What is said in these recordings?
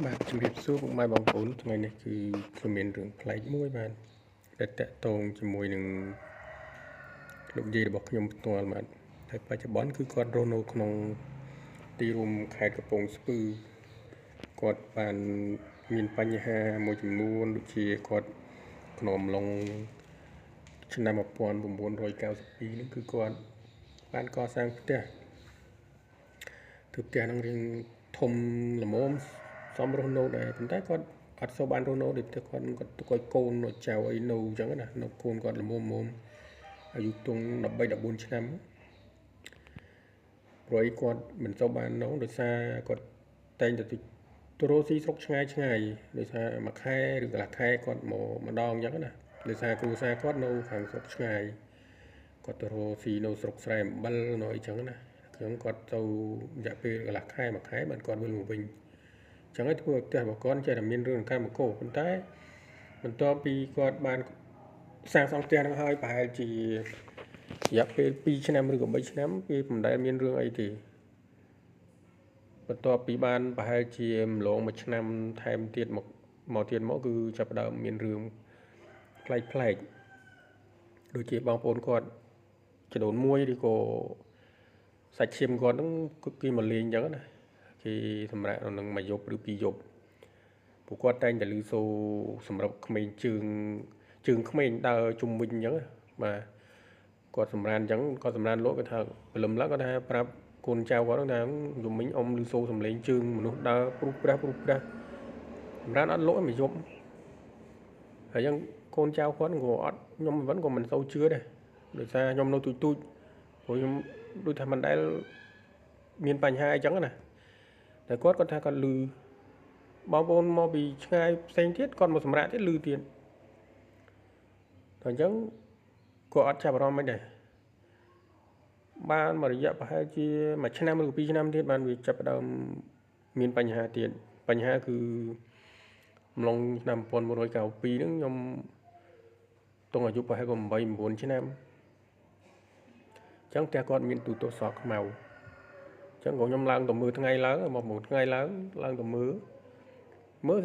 បាទជំរាបសួរពុកម៉ែបងប្អូនថ្ងៃនេះគឺខ្ញុំមានរឿងប្លែកមួយបាទដែលតាក់ទងជាមួយនឹងលោកយាយរបស់ខ្ញុំផ្ទាល់បាទតែបច្ចុប្បន្នគឺគាត់រស់នៅក្នុងទីរួមខេត្តកំពង់ស្ពឺគាត់បានមានបញ្ហាមួយចំនួនដូចជាគាត់ក្នុងអំឡុងឆ្នាំ1992នេះគឺគាត់បានកសាងផ្ទះគឺផ្ទះនឹងរៀងធំល្មមសមរស់នៅដែរប៉ុន្តែគាត់អត់សូវបានរស់នៅដូចផ្ទះគាត់ទុកឲ្យកូនចៅអីនៅអញ្ចឹងណានៅកូនគាត់ល្មមអាយុទង់13 14ឆ្នាំព្រោះអីគាត់មិនសូវបាននៅដោយសារគាត់តែងតែទៅរកស៊ីស្រុកឆ្ងាយដោយសារមួយខែឬកន្លះខែគាត់មកម្ដងអញ្ចឹងណាដោយសារគ្រួសារគាត់នៅខាងស្រុកឆ្ងាយគាត់ទៅរកស៊ីនៅស្រុកស្រែអំបិលនៅអីចឹងណាខ្ញុំគាត់ទៅរយៈពេលកន្លះខែមួយខែបានគាត់វិលមកវិញចឹងហើយធ្វើឲ្យផ្ទះរបស់គាត់ចេះតែមានរឿងកម្មគោប៉ុន្តែបន្ទាប់ពីគាត់បានសាងសង់ផ្ទះនឹងហើយប្រហែលជារយៈពេល2ឆ្នាំឬក៏3ឆ្នាំវាមិនដែលមានរឿងអីទេបន្ទាប់ពីបានប្រហែលជាម្លងមួយឆ្នាំថែមទៀតមកគឺចាប់ផ្ដើមមានរឿងប្លែកដូចជាបងប្អូនគាត់ចដូនមួយឬក៏សាច់ឈាមគាត់ហ្នឹងគេមកលេងអញ្ចឹងណាគេសម្រាប់នឹងមួយយប់ឬ2យប់ពួកគាត់តែងតែលឺសូរសម្រាប់ក្មេងជើងក្មេងដើរជុំវិញអញ្ចឹងបាទគាត់សម្រានអញ្ចឹងគាត់សម្រានលោកគាត់ថាព្រលឹមឡើងគាត់ថាប្រាប់កូនចៅគាត់ថាយំមិញអ៊ំលឺសូរសំឡេងជើងមនុស្សដើរព្រុសប្រាសសម្រានអត់លោកឲ្យមួយយប់ហើយអញ្ចឹងកូនចៅគាត់ក៏អត់ខ្ញុំមិនក៏មិនសូវជឿដែរដោយសារខ្ញុំនៅទូចព្រោះខ្ញុំដូចថាមិនដែលមានបញ្ហាអីចឹងណាតែគាត់ថាគាត់លឺបងប្អូនមកពីឆ្ងាយផ្សេងទៀតគាត់មកសម្រាប់ទៀតលឺទៀតតែអញ្ចឹងគាត់អត់ចាប់អារម្មណ៍មិនដែរបានមួយរយៈប្រហែលជាមួយឆ្នាំឬ2ឆ្នាំទៀតបានវាចាប់ផ្ដើមមានបញ្ហាទៀតបញ្ហាគឺម្លងឆ្នាំ1992ហ្នឹងខ្ញុំទង់អាយុប្រហែល8 9ឆ្នាំអញ្ចឹងផ្ទះគាត់មានទូទស្សន៍សក់ខ្មៅអញ្ចឹងក៏ខ្ញុំឡើងទៅមើលថ្ងៃឡើងមកមួយថ្ងៃឡើងទៅមើល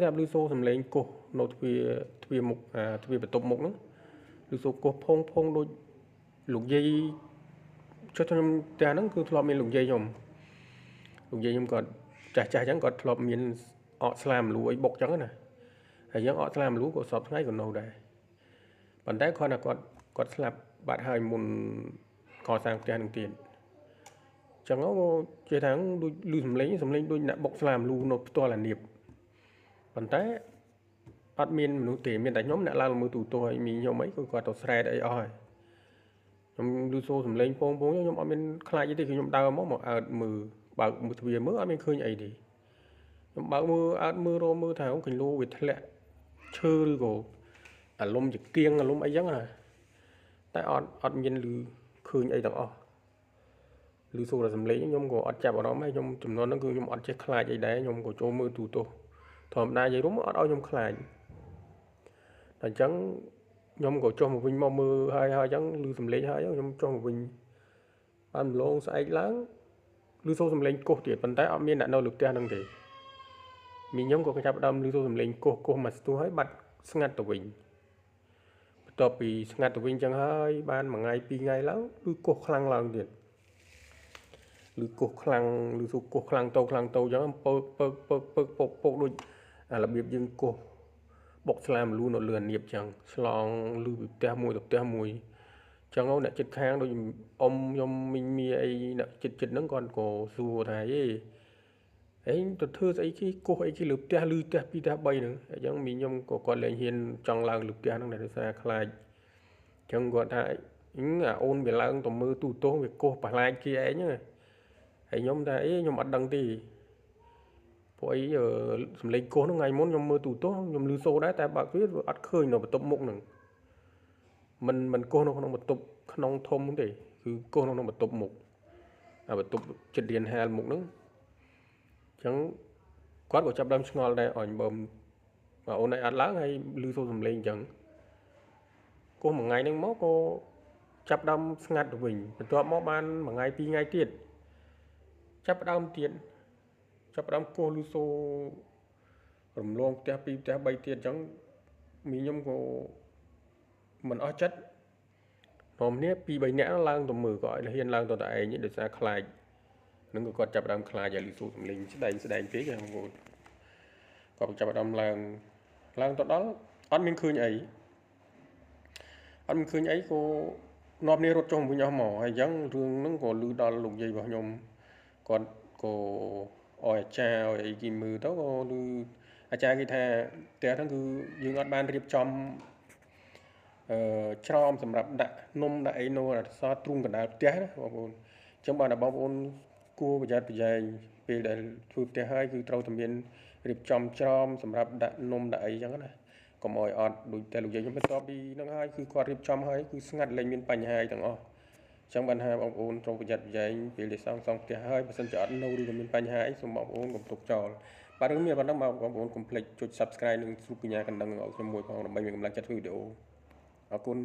ស្រាប់ឮសូរសំឡេងគោះនៅទ្វារមុខទ្វារបន្ទប់មុខហ្នឹងឮសូរគោះផុងដូចលោកយាយចុះខ្ញុំផ្ទះហ្នឹងគឺធ្លាប់មានលោកយាយខ្ញុំគាត់ចាស់អញ្ចឹងគាត់ធ្លាប់មានអកស្លាមលូអីបុកអញ្ចឹងណាហើយយើងអកស្លាមលូក៏សពថ្ងៃក៏នៅដែរប៉ុន្តែគាត់ស្លាប់បាត់ហើយមុនកសាងផ្ទះនឹងទៀតចឹងក៏ជាថាដូចលឺសំឡេងដូចអ្នកបុកស្លាមលូនៅផ្ទាល់អានៀបប៉ុន្តែអត់មានមនុស្សទេមានតែខ្ញុំអ្នកឡើងមើលទូទស្សន៍ឲ្យមីខ្ញុំអីគឺគាត់ទៅស្រែតអីអស់ហើយខ្ញុំឮសូរសំឡេងពងខ្ញុំអត់មានខ្លាចអីទេគឺខ្ញុំដើរមកអើតមើលបើកមើលទ្វារមើលអត់មានឃើញអីទេខ្ញុំបើកមើលអើតមើលថាកញ្លូវាធ្លាក់ឈើឬក៏អាលុំជាគៀងអាលុំអីចឹងណាតែអត់មានឮឃើញអីទាំងអស់ឮសូរតែសំឡេងខ្ញុំក៏អត់ចាប់អារម្មណ៍ហើយខ្ញុំចំនួនហ្នឹងគឺខ្ញុំអត់ចេះខ្លាចអីដែរខ្ញុំក៏ចូលមើលទូទស្សន៍ធម្មតានិយាយរួមអត់ឲ្យខ្ញុំខ្លាចតែអញ្ចឹងខ្ញុំក៏ចុះមកវិញមកមើលហើយអញ្ចឹងឮសំឡេងហើយខ្ញុំចុះមកវិញបានម្លងស្អែកឡើងឮសូរសំឡេងគោះទៀតប៉ុន្តែអត់មានអ្នកនៅលើផ្ទះហ្នឹងទេមីខ្ញុំក៏ចាប់ដើមឮសូរសំឡេងគោះមកស្ទុះហើយបាត់ស្ងាត់ទៅវិញបន្ទាប់ពីស្ងាត់ទៅវិញអញ្ចឹងហើយបានមួយថ្ងៃពីរថ្ងៃឡើងគឺគោះខ្លាំងឡើងទៀតឬគោះខ្លាំងឬសូគោះខ្លាំងទៅអញ្ចឹងពើដូចរបៀបយើងគោះបុកស្លាមលូនៅលើអានៀបអញ្ចឹងឆ្លងលឺពីផ្ទះមួយទៅផ្ទះមួយអញ្ចឹងអ្នកចិត្តខាងដូចអ៊ំខ្ញុំមីងមីអីអ្នកចិត្តហ្នឹងគាត់ក៏សួរថាអីទៅធ្វើស្អីគេគោះអីគេលើផ្ទះលឺផ្ទះ2ផ្ទះ3ហ្នឹងអញ្ចឹងមីងខ្ញុំក៏គាត់លែងហ៊ានចង់ឡើងលើផ្ទះហ្នឹងដោយសារខ្លាចអញ្ចឹងគាត់ថាអាអូនវាឡើងទៅមើលទូទស្សន៍វាគោះប្រឡាយគេឯងហ្នឹងហើយខ្ញុំថាខ្ញុំអត់ដឹងទេព្រោះសំឡេងគោះហ្នឹងថ្ងៃមុនខ្ញុំមើលទូទស្សន៍ខ្ញុំឮសូរដែរតែបើវាអត់ឃើញនៅបន្ទប់មុខហ្នឹងមិនគោះនៅក្នុងបន្ទប់ក្នុងធំទេគឺគោះនៅក្នុងបន្ទប់មុខបន្ទប់ចិត្តរៀនហាលមុខហ្នឹងអញ្ចឹងគាត់ក៏ចាប់ដើមឆ្ងល់ដែរអញបើអូនឯងអត់ឡើងហើយឮសូរសំឡេងអញ្ចឹងគោះមួយថ្ងៃហ្នឹងមកក៏ចាប់ដើមស្ងាត់ទៅវិញបន្ទាប់មកបានមួយថ្ងៃពីរថ្ងៃទៀតចាប់ដើមគោះឮសូរ រំលងផ្ទះ2ផ្ទះ3ទៀតអញ្ចឹងមីខ្ញុំក៏មិនអស់ចិត្តនាំគ្នា2 3នាក់ឡើងទៅមើលក៏ឲ្យហ៊ានឡើងទៅតែឯងដោយសារខ្លាចនឹងក៏គាត់ចាប់ដើមខ្លាចឲ្យលីស៊ូសំលេងស្ដែងពេកហ្នឹងបងគាត់ចាប់ដើមឡើងទៅដល់អត់មានឃើញអីក៏នាំគ្នារត់ចុះវិញអស់មកហើយអញ្ចឹងរឿងហ្នឹងក៏លឺដល់លោកយាយរបស់ខ្ញុំគាត់ក៏អោយអាចារ្យអោយអីគេមើលទៅក៏លឺអាចារ្យគេថាផ្ទះហ្នឹងគឺយើងអត់បានរៀបចំច្រមសម្រាប់ដាក់នំដាក់អីនៅអសទ្រូងកណ្ដាលផ្ទះណាបងប្អូនអញ្ចឹងបងប្អូនគួរប្រយ័ត្នប្រយែងពេលដែលធ្វើផ្ទះហើយគឺត្រូវតែមានរៀបចំច្រមសម្រាប់ដាក់នំដាក់អីអញ្ចឹងណាកុំអោយអត់ដូចតែលោកយាយខ្ញុំបន្ទាប់ពីហ្នឹងហើយគឺគាត់រៀបចំហើយគឺស្ងាត់លែងមានបញ្ហាអីទាំងអស់អញ្ចឹងបានថាបងប្អូនត្រូវប្រយ័ត្នប្រយែងពេលដែលសង់ផ្ទះហើយបើសិនជាអត់នៅឬក៏មានបញ្ហាអីសូមបងប្អូនកុំទុកចោលបាទរឿងមានប៉ុណ្ណឹងបងប្អូនកុំភ្លេចចុច Subscribe និងស្រុកកញ្ញាកណ្ដឹងឲ្យខ្ញុំមួយផងដើម្បីមានកម្លាំងចិត្តធ្វើវីដេអូអរគុណ